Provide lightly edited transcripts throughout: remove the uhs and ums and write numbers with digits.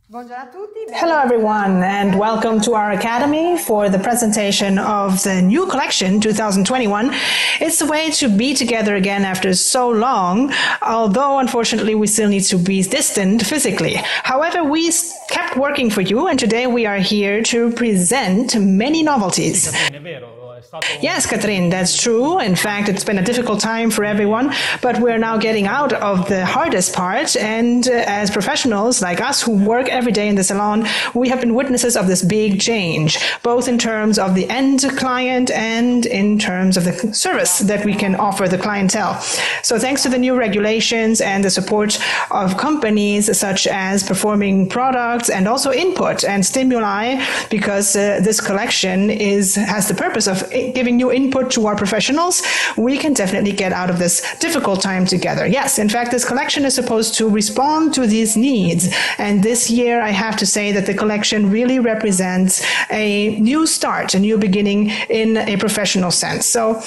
Hello everyone and welcome to our Academy for the presentation of the new collection 2021. It's a way to be together again after so long, although unfortunately we still need to be distant physically. However, we kept working for you and today we are here to present many novelties. Yes, Catherine, that's true. In fact, it's been a difficult time for everyone, but we're now getting out of the hardest part. And as professionals like us who work every day in the salon, we have been witnesses of this big change, both in terms of the end client and in terms of the service that we can offer the clientele. So thanks to the new regulations and the support of companies such as performing products and also input and stimuli, because this collection has the purpose of giving new input to our professionals, we can definitely get out of this difficult time together. Yes, in fact, this collection is supposed to respond to these needs. And this year, I have to say that the collection really represents a new start, a new beginning in a professional sense. So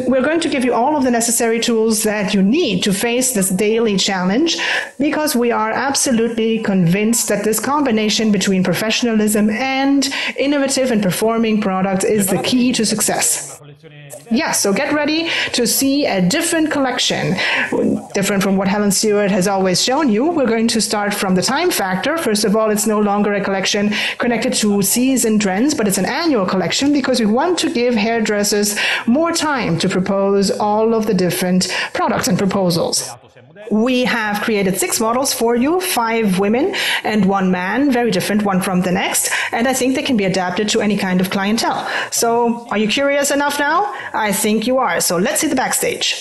we're going to give you all of the necessary tools that you need to face this daily challenge, because we are absolutely convinced that this combination between professionalism and innovative and performing products is the key to success. Yes, so get ready to see a different collection, different from what Helen Seward has always shown you. We're going to start from the time factor. First of all, it's no longer a collection connected to season trends, but it's an annual collection because we want to give hairdressers more time to propose all of the different products and proposals. We have created 6 models for you, 5 women and 1 man, very different one from the next, and I think they can be adapted to any kind of clientele. So, are you curious enough now? I think you are, so let's see the backstage.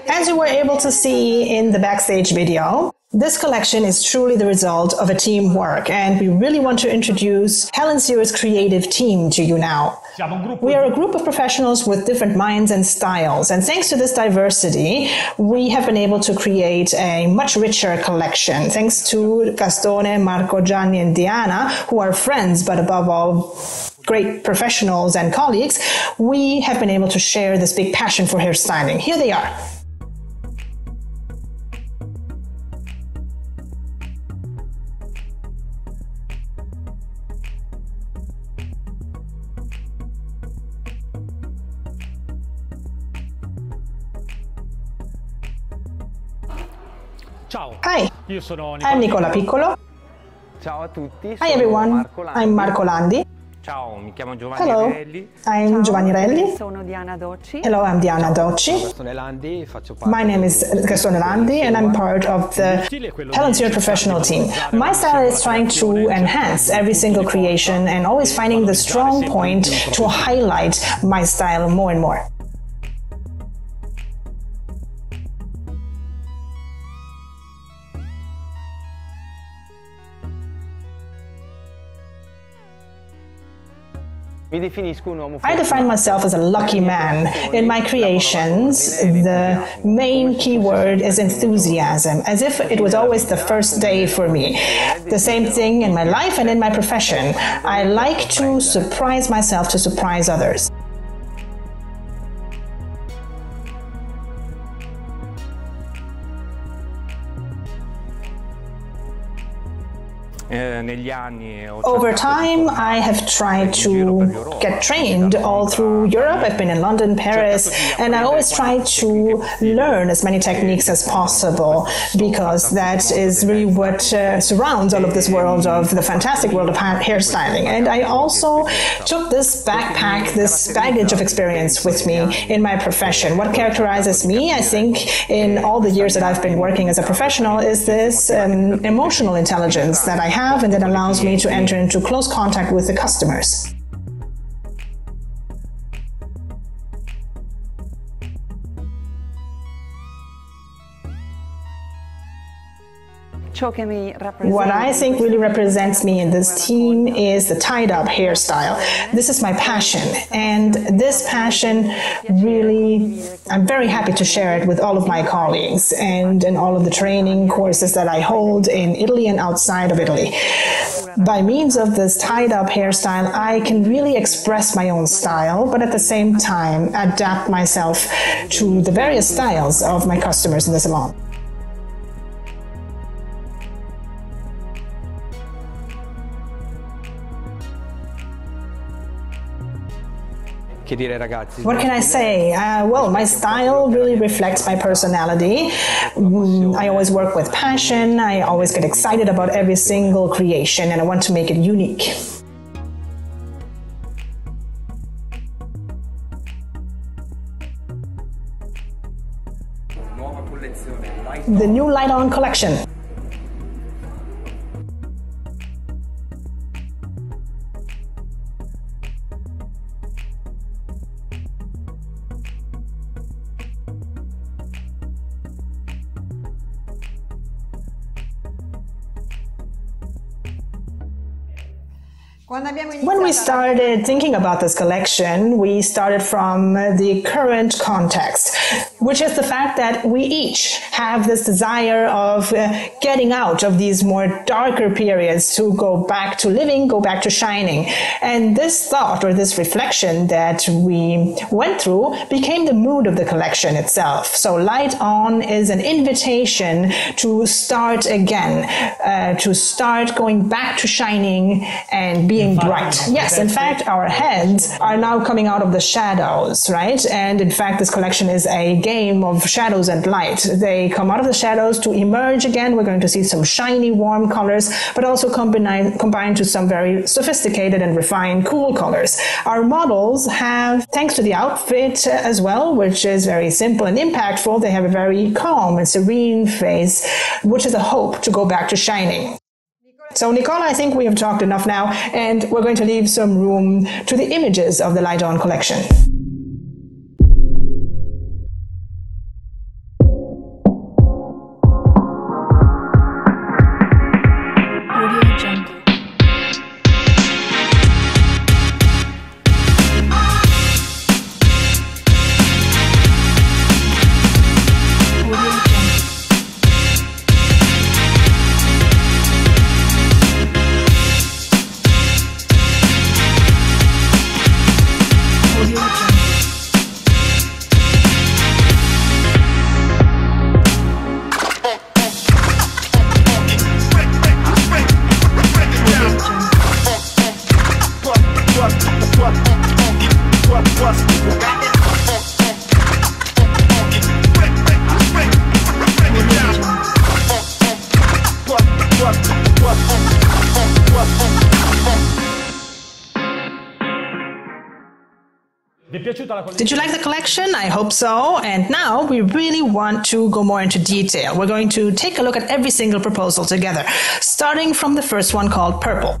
As you were able to see in the backstage video, this collection is truly the result of a teamwork, and we really want to introduce Helen Seward's creative team to you now. We are a group of professionals with different minds and styles, and thanks to this diversity, we have been able to create a much richer collection. Thanks to Gastone, Marco, Gianni, and Diana, who are friends, but above all, great professionals and colleagues, we have been able to share this big passion for hairstyling. Here they are. Hi, I'm Nicola Piccolo. Ciao a tutti. Hi everyone, I'm Marco Landi. Ciao, mi chiamo Giovanni Hello, Relli. I'm Giovanni Relli. Sono Diana Docci. Hello, I'm Diana Docci. My name is Gastone Landi and I'm part of the Helen Seward professional team. My style is trying to enhance every single creation and always finding the strong point to highlight my style more and more. I define myself as a lucky man. In my creations, the main key word is enthusiasm, as if it was always the first day for me. The same thing in my life and in my profession. I like to surprise myself to surprise others. Over time, I have tried to get trained all through Europe. I've been in London, Paris, and I always try to learn as many techniques as possible, because that is really what surrounds all of this world of the fantastic world of hairstyling. And I also took this backpack, this baggage of experience with me in my profession. What characterizes me, I think, in all the years that I've been working as a professional is this emotional intelligence that I have and that allows me to enter into close contact with the customers. What I think really represents me in this team is the tied-up hairstyle. This is my passion, and this passion really, I'm very happy to share it with all of my colleagues and in all of the training courses that I hold in Italy and outside of Italy. By means of this tied-up hairstyle, I can really express my own style, but at the same time adapt myself to the various styles of my customers in the salon. What can I say? Well, my style really reflects my personality. I always work with passion. I always get excited about every single creation, and I want to make it unique. The new Light On collection. When we started thinking about this collection, we started from the current context, which is the fact that we each have this desire of getting out of these more darker periods to go back to living, go back to shining. And this thought or this reflection that we went through became the mood of the collection itself. So Light On is an invitation to start again, to start going back to shining and being bright. Yes, in fact, our heads are now coming out of the shadows, right? And in fact, this collection is a game of shadows and light. They come out of the shadows to emerge again. We're going to see some shiny, warm colors, but also combined to some very sophisticated and refined, cool colors. Our models have, thanks to the outfit as well, which is very simple and impactful, they have a very calm and serene face, which is a hope to go back to shining. So, Nicola, I think we have talked enough now, and we're going to leave some room to the images of the Light On collection. Did you like the collection? I hope so. And now we really want to go more into detail. We're going to take a look at every single proposal together, starting from the first one called Purple.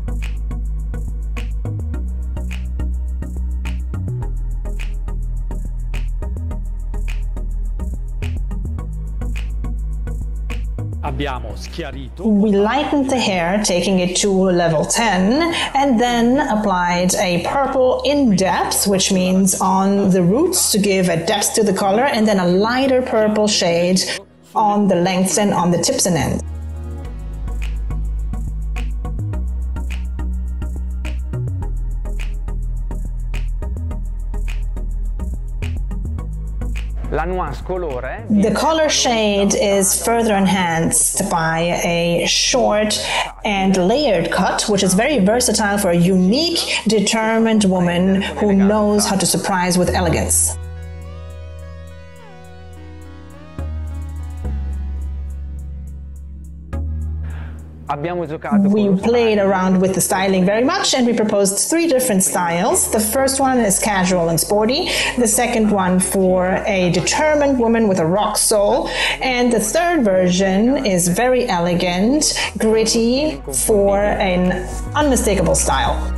We lightened the hair, taking it to level 10, and then applied a purple in depth, which means on the roots to give a depth to the color, and then a lighter purple shade on the lengths and on the tips and ends. La nuance colore The color shade is further enhanced by a short and layered cut, which is very versatile for a unique, determined woman who knows how to surprise with elegance. We played around with the styling very much, and we proposed 3 different styles. The first one is casual and sporty, the second one for a determined woman with a rock soul, and the third version is very elegant, gritty, for an unmistakable style.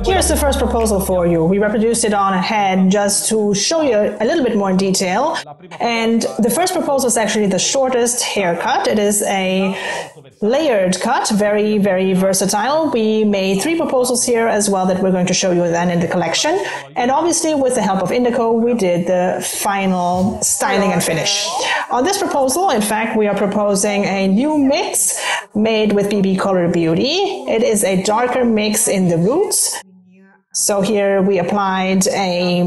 Here's the first proposal for you. We reproduced it on a head just to show you a little bit more in detail. And the first proposal is actually the shortest haircut. It is a layered cut, very, very versatile. We made 3 proposals here as well that we're going to show you then in the collection. And obviously with the help of Indigo, we did the final styling and finish. On this proposal, in fact, we are proposing a new mix made with BB Color Beauty. It is a darker mix in the roots. So here we applied a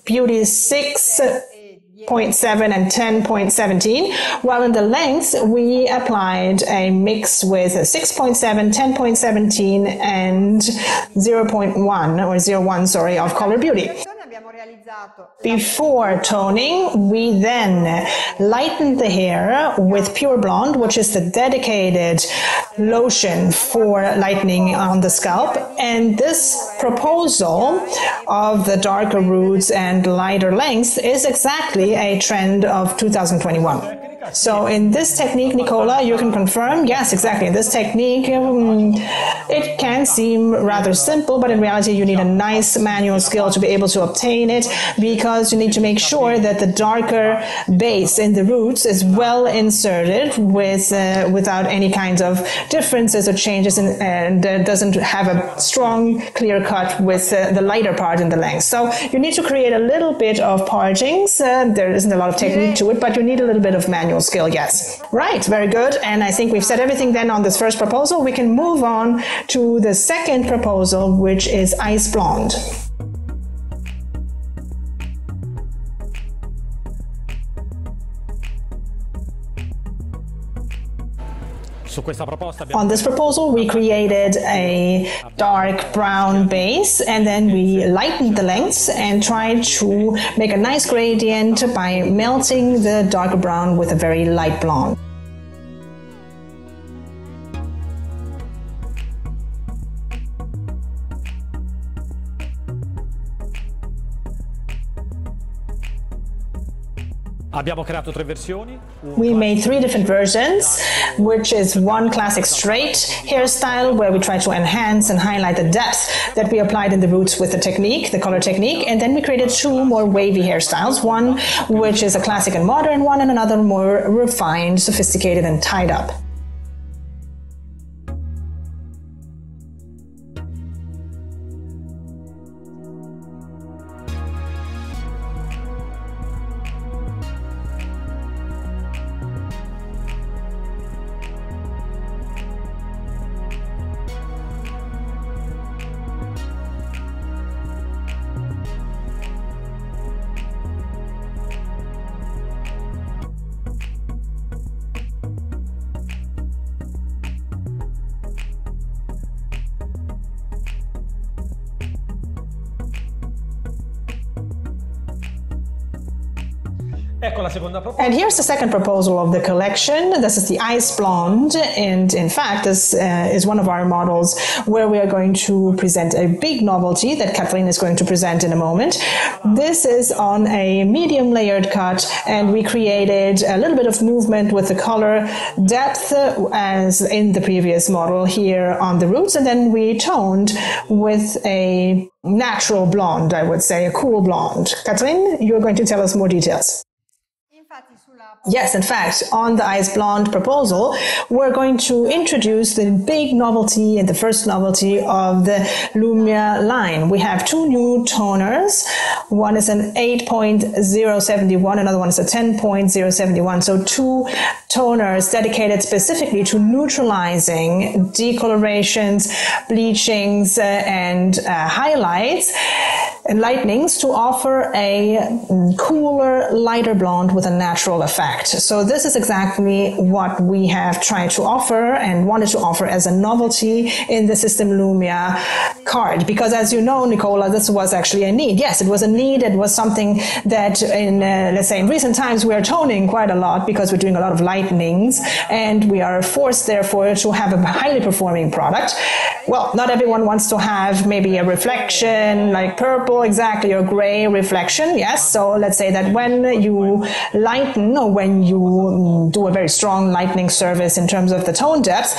Beauty 6.7 and 10.17, while in the lengths we applied a mix with 6.7, 10.17 and 0.1 or 0.1, sorry, of Color Beauty. Before toning, we then lightened the hair with Pure Blonde, which is the dedicated lotion for lightening on the scalp. And this proposal of the darker roots and lighter lengths is exactly a trend of 2021. So in this technique, Nicola, you can confirm, yes, exactly. In this technique, it can seem rather simple, but in reality, you need a nice manual skill to be able to obtain it, because you need to make sure that the darker base in the roots is well inserted without any kinds of differences or changes, and doesn't have a strong, clear cut with the lighter part in the length. So you need to create a little bit of partings. There isn't a lot of technique to it, but you need a little bit of manual skill, yes. Right, very good. And I think we've said everything then on this first proposal. We can move on to the second proposal, which is Ice Blonde. On this proposal, we created a dark brown base, and then we lightened the lengths and tried to make a nice gradient by melting the darker brown with a very light blonde. We made 3 different versions, which is one classic straight hairstyle where we try to enhance and highlight the depth that we applied in the roots with the technique, the color technique, and then we created 2 more wavy hairstyles, one which is a classic and modern one, and another more refined, sophisticated and tied up. And here's the second proposal of the collection. This is the Ice Blonde, and in fact, this is one of our models where we are going to present a big novelty that Kathleen is going to present in a moment. This is on a medium layered cut, and we created a little bit of movement with the color depth as in the previous model here on the roots, and then we toned with a natural blonde, I would say, a cool blonde. Kathleen, you're going to tell us more details. Yes, in fact, on the Ice Blonde proposal, we're going to introduce the big novelty and the first novelty of the Lumia line. We have two new toners. One is an 8.071, another one is a 10.071. So two toners dedicated specifically to neutralizing decolorations, bleachings, and highlights and lightenings to offer a cooler, lighter blonde with a natural effect. So this is exactly what we have tried to offer and wanted to offer as a novelty in the System Lumia card. Because as you know, Nicola, this was actually a need. Yes, it was a need. It was something that in, let's say, in recent times we are toning quite a lot because we're doing a lot of lightenings and we are forced, therefore, to have a highly performing product. Well, not everyone wants to have maybe a reflection like purple, exactly, or gray reflection. Yes, so let's say that when you lighten or when you do a very strong lightening service in terms of the tone depth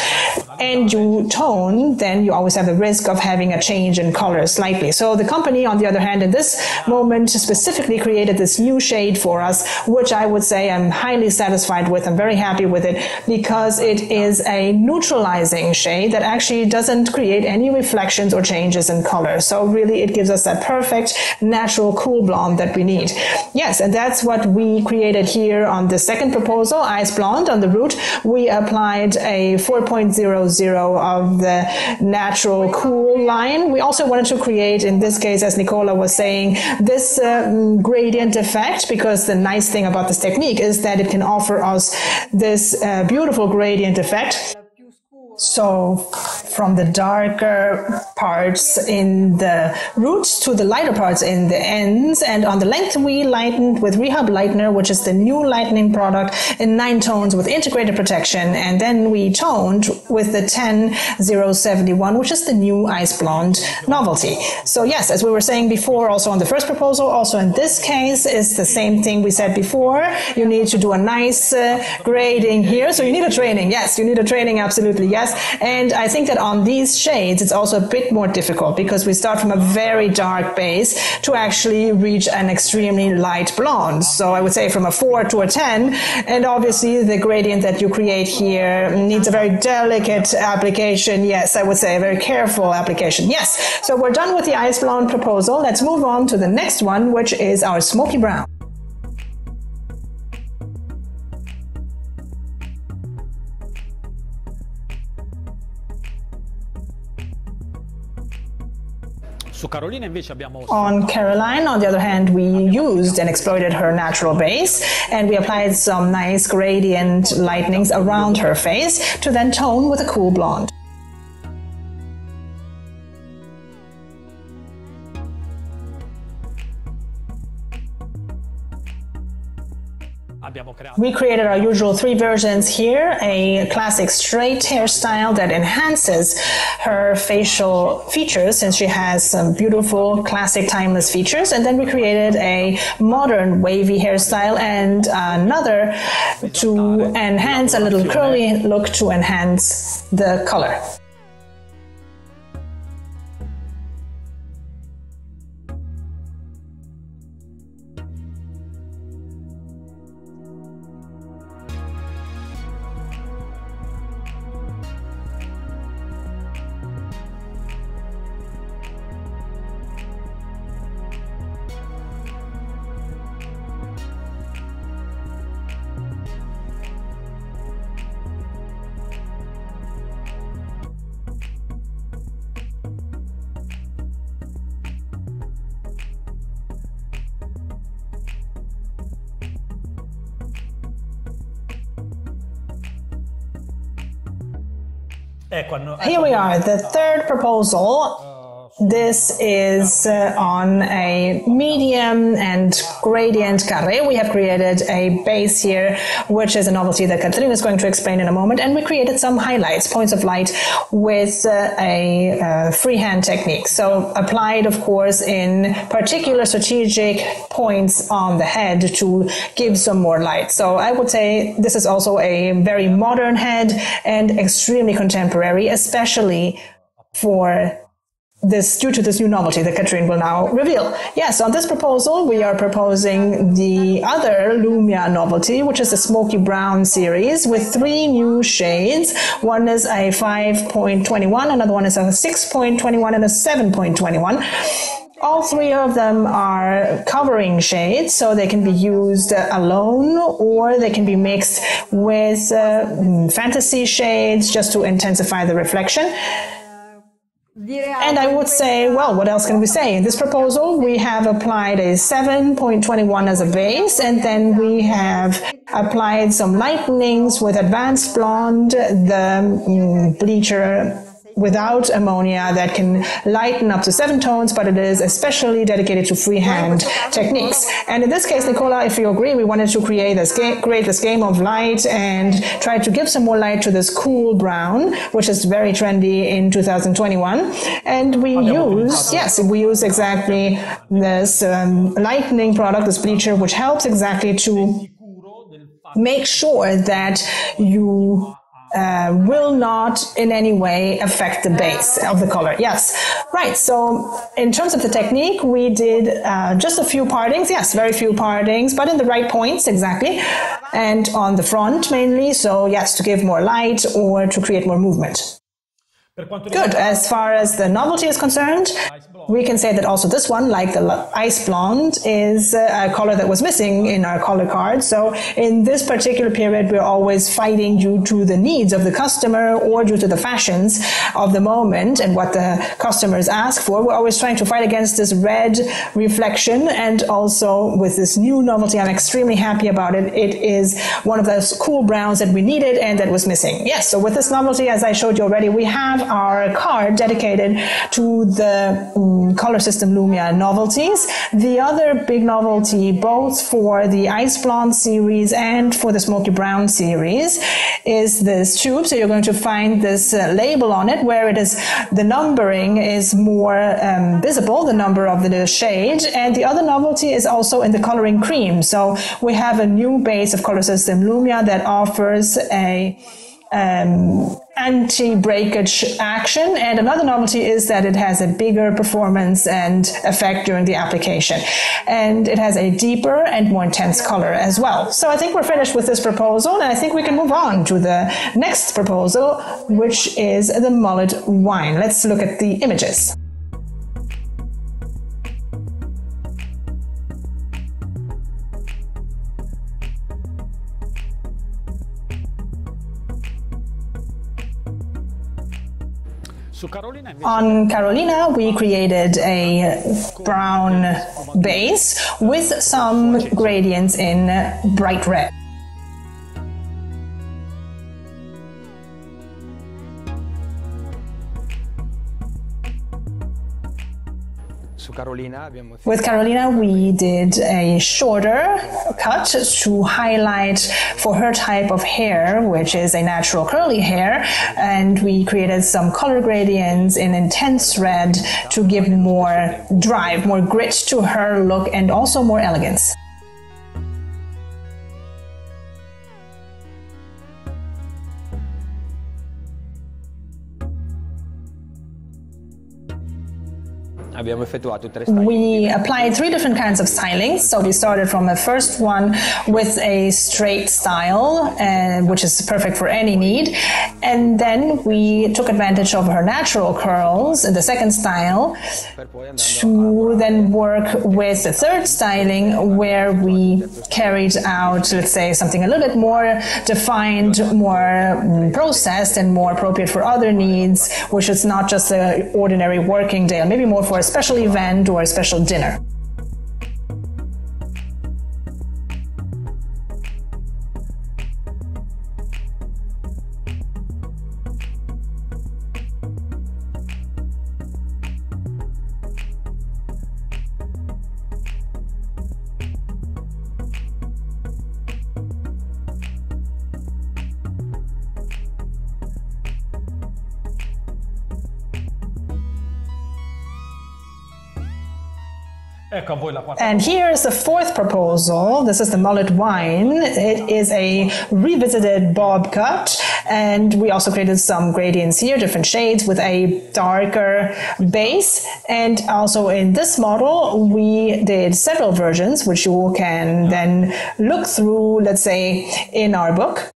and you tone, then you always have the risk of having a change in color slightly. So the company, on the other hand, in this moment specifically created this new shade for us, which I would say I'm highly satisfied with. I'm very happy with it because it is a neutralizing shade that actually doesn't create any reflections or changes in color. So really it gives us that perfect natural cool blonde that we need. Yes, and that's what we created here on the second proposal, Ice Blonde. On the root, we applied a 4.00 of the natural cool line. We also wanted to create, in this case, as Nicola was saying, this gradient effect, because the nice thing about this technique is that it can offer us this beautiful gradient effect. So from the darker parts in the roots to the lighter parts in the ends, and on the length we lightened with Rehab Lightener, which is the new lightening product in 9 tones with integrated protection, and then we toned with the 10.071, which is the new Ice Blonde novelty. So yes, as we were saying before, also on the first proposal, also in this case, is the same thing we said before. You need to do a nice grading here, so you need a training. Yes, you need a training, absolutely, yes. And I think that on these shades, it's also a bit more difficult because we start from a very dark base to actually reach an extremely light blonde. So I would say from a 4 to a 10. And obviously the gradient that you create here needs a very delicate application. Yes, I would say a very careful application. Yes. So we're done with the Ice Blonde proposal. Let's move on to the next one, which is our Smoky Brown. On Caroline, on the other hand, we used and exploited her natural base, and we applied some nice gradient lightenings around her face to then tone with a cool blonde. We created our usual 3 versions here, a classic straight hairstyle that enhances her facial features since she has some beautiful classic timeless features, and then we created a modern wavy hairstyle and another to enhance a little curly look to enhance the color. Here we are, the third proposal This is on a medium and gradient carré. We have created a base here, which is a novelty that Katrina is going to explain in a moment. And we created some highlights, points of light, with a freehand technique. So applied, of course, in particular strategic points on the head to give some more light. So I would say this is also a very modern head and extremely contemporary, especially for this, due to this new novelty that Katrine will now reveal. Yes, on this proposal, we are proposing the other Lumia novelty, which is the Smoky Brown series with 3 new shades. One is a 5.21, another one is a 6.21, and a 7.21. All 3 of them are covering shades, so they can be used alone or they can be mixed with fantasy shades just to intensify the reflection. And I would say, well, what else can we say? In this proposal, we have applied a 7.21 as a base, and then we have applied some lightenings with advanced blonde, the bleacher without ammonia that can lighten up to 7 tones, but it is especially dedicated to freehand techniques. And in this case, Nicola, if you agree, we wanted to create this game of light and try to give some more light to this cool brown, which is very trendy in 2021. And we use exactly this lightening product, this bleacher, which helps exactly to make sure that you will not in any way affect the base of the color. Yes, right. So in terms of the technique, we did just a few partings. Yes, very few partings, but in the right points, exactly. And on the front mainly. So yes, to give more light or to create more movement. Good. As far as the novelty is concerned, we can say that also this one, like the ice blonde, is a color that was missing in our color card. So in this particular period, we're always fighting due to the needs of the customer or due to the fashions of the moment and what the customers ask for. We're always trying to fight against this red reflection, and also with this new novelty, I'm extremely happy about it. It is one of those cool browns that we needed and that was missing. Yes, so with this novelty, as I showed you already, we have our card dedicated to the Color System Lumia novelties. The other big novelty, both for the Ice Blonde series and for the Smoky Brown series, is this tube. So you're going to find this label on it where it is, the numbering is more visible, the number of the shade, and the other novelty is also in the coloring cream. So we have a new base of Color System Lumia that offers a anti-breakage action, and another novelty is that it has a bigger performance and effect during the application, and it has a deeper and more intense color as well. So I think we're finished with this proposal, and I think we can move on to the next proposal, which is the mullet wine. Let's look at the images. On Carolina, we created a brown base with some gradients in bright red. With Carolina, we did a shorter cut to highlight for her type of hair, which is a natural curly hair, and we created some color gradients in intense red to give more drive, more grit to her look, and also more elegance. We applied 3 different kinds of stylings. So we started from the first one with a straight style, which is perfect for any need. And then we took advantage of her natural curls in the second style to then work with the third styling, where we carried out, let's say, something a little bit more defined, more processed, and more appropriate for other needs, which is not just an ordinary working day, or maybe more for a special event or a special dinner. And here is the fourth proposal. This is the mullet wine. It is a revisited bob cut, and we also created some gradients here, different shades with a darker base. And also in this model, we did several versions, which you can then look through, let's say, in our book.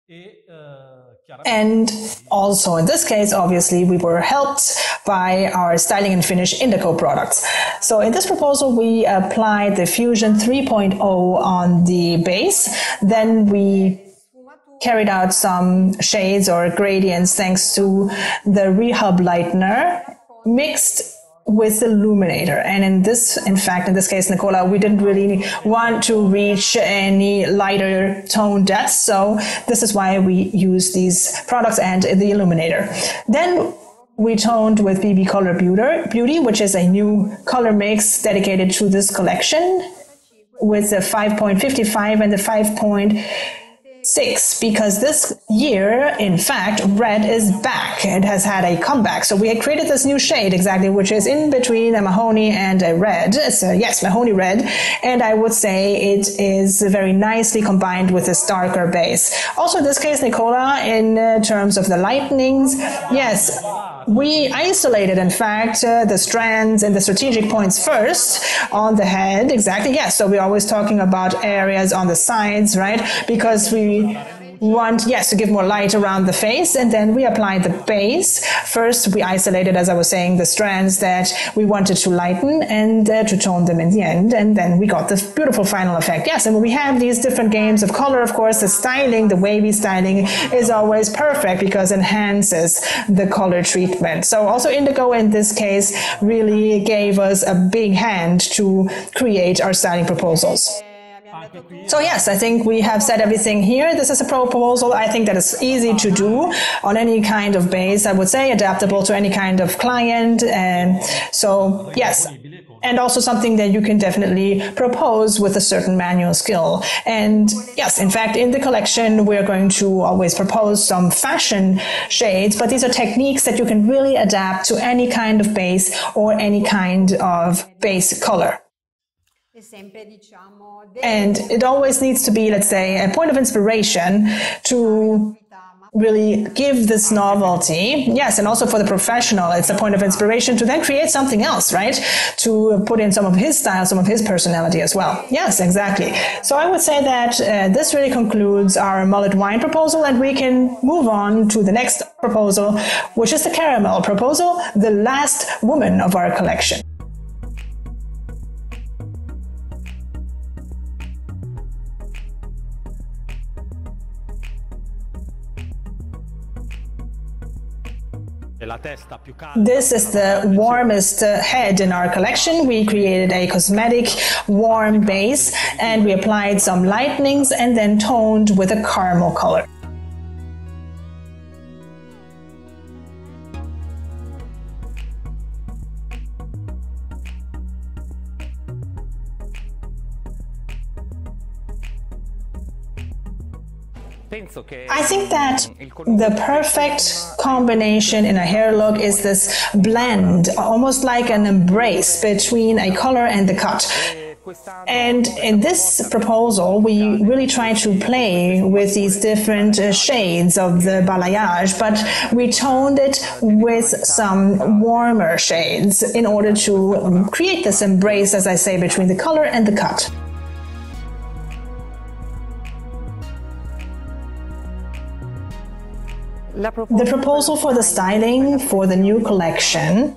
And also in this case, obviously, we were helped by our styling and finish indigo products. So in this proposal, we applied the Fusion 3.0 on the base. Then we carried out some shades or gradients thanks to the Rehub lightener mixed with the illuminator. And in this case, Nicola, we didn't really want to reach any lighter tone depth. So this is why we use these products and the illuminator. Then we toned with BB Color Beauty, which is a new color mix dedicated to this collection with the 5.55 and the 5.6, because this year, in fact, red is back. It has had a comeback. So we had created this new shade, exactly, which is in between a mahogany and a red. So yes, mahogany red. And I would say it is very nicely combined with this darker base. Also in this case, Nicola, in terms of the lightnings, yes, we isolated, in fact, the strands and the strategic points first on the head. Exactly. Yes. So we're always talking about areas on the sides, right? Because we want, yes, to give more light around the face, and then we applied the base. First, we isolated, as I was saying, the strands that we wanted to lighten and to tone them in the end, and then we got this beautiful final effect. Yes, and when we have these different games of color, of course, the styling, the wavy styling is always perfect because it enhances the color treatment. So also indigo in this case really gave us a big hand to create our styling proposals. So yes, I think we have said everything here. This is a proposal, I think, that is easy to do on any kind of base, I would say, adaptable to any kind of client. And so yes, and also something that you can definitely propose with a certain manual skill. And yes, in fact, in the collection, we're going to always propose some fashion shades, but these are techniques that you can really adapt to any kind of base or any kind of base color. And it always needs to be, let's say, a point of inspiration to really give this novelty. Yes, and also for the professional, it's a point of inspiration to then create something else, right? To put in some of his style, some of his personality as well. Yes, exactly. So I would say that this really concludes our mullet wine proposal, and we can move on to the next proposal, which is the caramel proposal, the last woman of our collection. This is the warmest head in our collection. We created a cosmetic warm base, and we applied some lightenings and then toned with a caramel color. I think that the perfect combination in a hair look is this blend, almost like an embrace between a color and the cut. And in this proposal, we really try to play with these different shades of the balayage, but we toned it with some warmer shades in order to create this embrace, as I say, between the color and the cut. The proposal for the styling for the new collection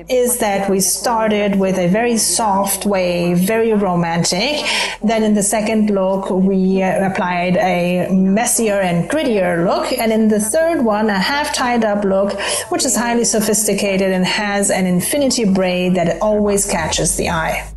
is that we started with a very soft wave, very romantic. Then in the second look, we applied a messier and grittier look. And in the third one, a half tied up look, which is highly sophisticated and has an infinity braid that always catches the eye.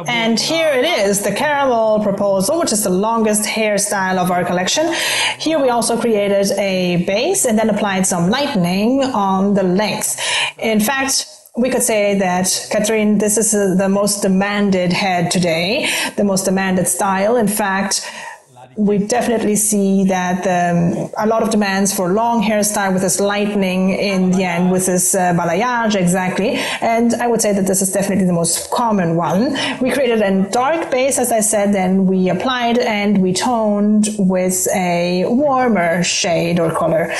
And here it is, the caramel proposal, which is the longest hairstyle of our collection. Here we also created a base and then applied some lightening on the length. In fact, we could say that, Catherine, this is the most demanded head today, the most demanded style. In fact, we definitely see that a lot of demands for long hairstyle with this lightening in the end, with this balayage, exactly. And I would say that this is definitely the most common one. We created a dark base, as I said, then we applied and we toned with a warmer shade or color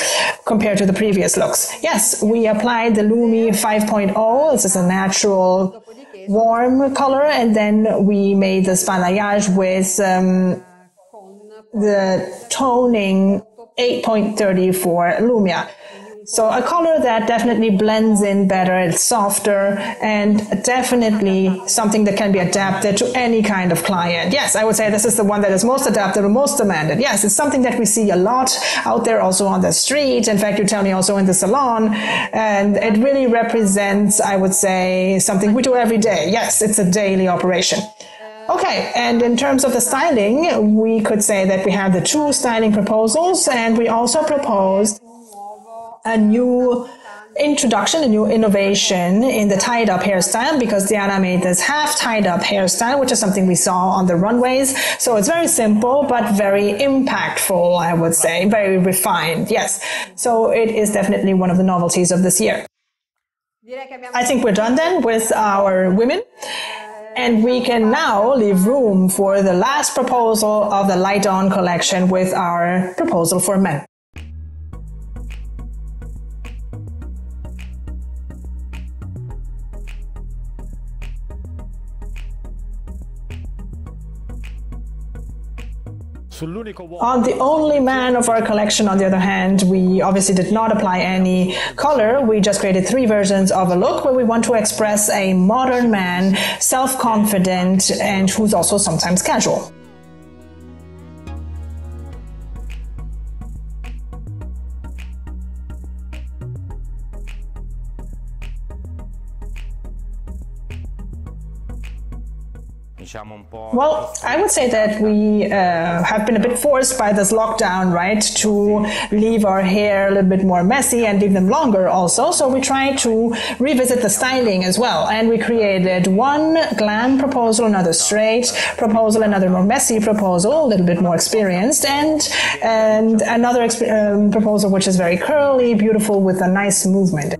compared to the previous looks. Yes, we applied the Lumi 5.0. This is a natural warm color, and then we made this balayage with the toning 8.34 Lumia. So a color that definitely blends in better, it's softer, and definitely something that can be adapted to any kind of client. Yes, I would say this is the one that is most adaptable, most demanded. Yes, it's something that we see a lot out there also on the street. In fact, you tell me also in the salon, and it really represents, I would say, something we do every day. Yes, it's a daily operation. Okay, and in terms of the styling, we could say that we have the two styling proposals, and we also proposed a new introduction, a new innovation in the tied-up hairstyle, because Diana made this half tied-up hairstyle, which is something we saw on the runways. So it's very simple, but very impactful, I would say, very refined, yes. So it is definitely one of the novelties of this year. I think we're done then with our women. And we can now leave room for the last proposal of the Light On collection with our proposal for men. On the only man of our collection, on the other hand, we obviously did not apply any color. We just created three versions of a look where we want to express a modern man, self-confident, and who's also sometimes casual. Well, I would say that we have been a bit forced by this lockdown, right, to leave our hair a little bit more messy and leave them longer also. So we tried to revisit the styling as well. And we created one glam proposal, another straight proposal, another more messy proposal, a little bit more experienced, and another proposal which is very curly, beautiful, with a nice movement.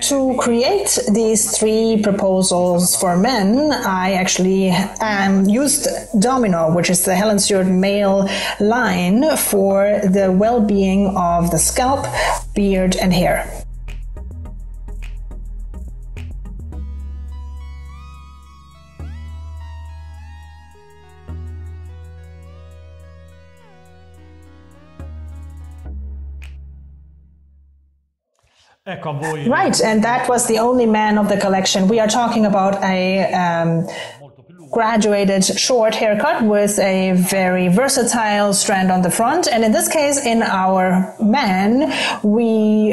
To create these three proposals for men, I actually used Domino, which is the Helen Seward male line, for the well-being of the scalp, beard, and hair. Right, and that was the only man of the collection. We are talking about a graduated short haircut with a very versatile strand on the front. And in this case, in our man, we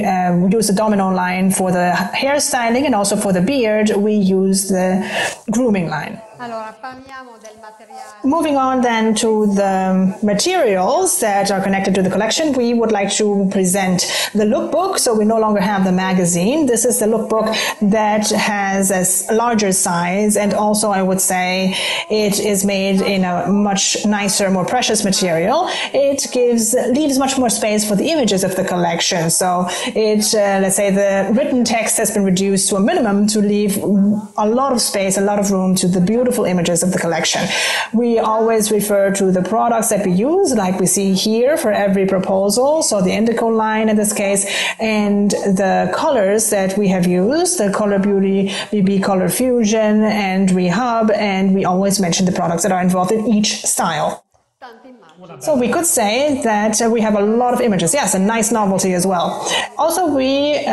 use the Domino line for the hairstyling, and also for the beard, we use the grooming line. Moving on then to the materials that are connected to the collection, we would like to present the lookbook. So we no longer have the magazine. This is the lookbook that has a larger size, and also I would say it is made in a much nicer, more precious material. It leaves much more space for the images of the collection. So it, let's say the written text has been reduced to a minimum to leave a lot of space, a lot of room to the beautiful beautiful images of the collection. We always refer to the products that we use, like we see here for every proposal. So the Indico line in this case, and the colors that we have used, the Color Beauty, BB Color Fusion, and Rehab, and we always mention the products that are involved in each style. So we could say that we have a lot of images. Yes, a nice novelty as well. Also, we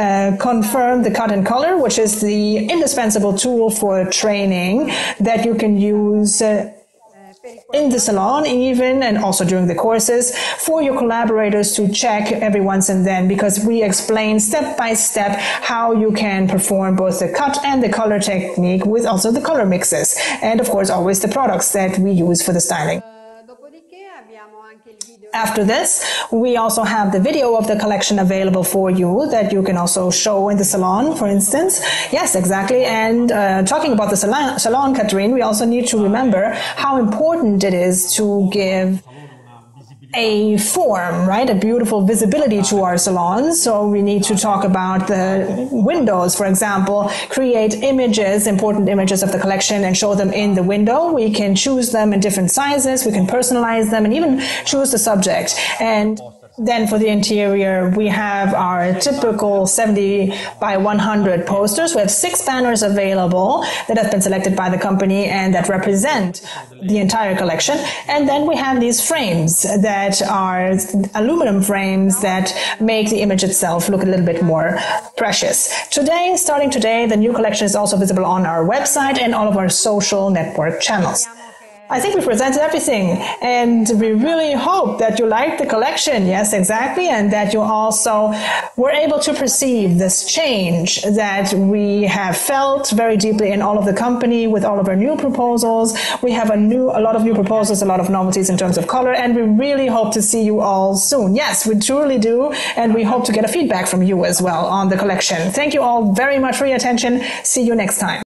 confirm the cut and color, which is the indispensable tool for training that you can use in the salon even, and also during the courses, for your collaborators to check every once and then, because we explain step by step how you can perform both the cut and the color technique with also the color mixes, and of course always the products that we use for the styling. After this, we also have the video of the collection available for you that you can also show in the salon, for instance. Yes, exactly. And talking about the salon, Catherine, we also need to remember how important it is to give a form, right? A beautiful visibility to our salons. So we need to talk about the windows, for example, create images, important images of the collection and show them in the window. We can choose them in different sizes. We can personalize them and even choose the subject. And then for the interior, we have our typical 70 by 100 posters. We have 6 banners available that have been selected by the company and that represent the entire collection. And then we have these frames that are aluminum frames that make the image itself look a little bit more precious. Today, starting today, the new collection is also visible on our website and all of our social network channels. I think we presented everything, and we really hope that you liked the collection. Yes, exactly, and that you also were able to perceive this change that we have felt very deeply in all of the company with all of our new proposals. We have a lot of new proposals, a lot of novelties in terms of color, and we really hope to see you all soon. Yes, we truly do, and we hope to get a feedback from you as well on the collection. Thank you all very much for your attention. See you next time.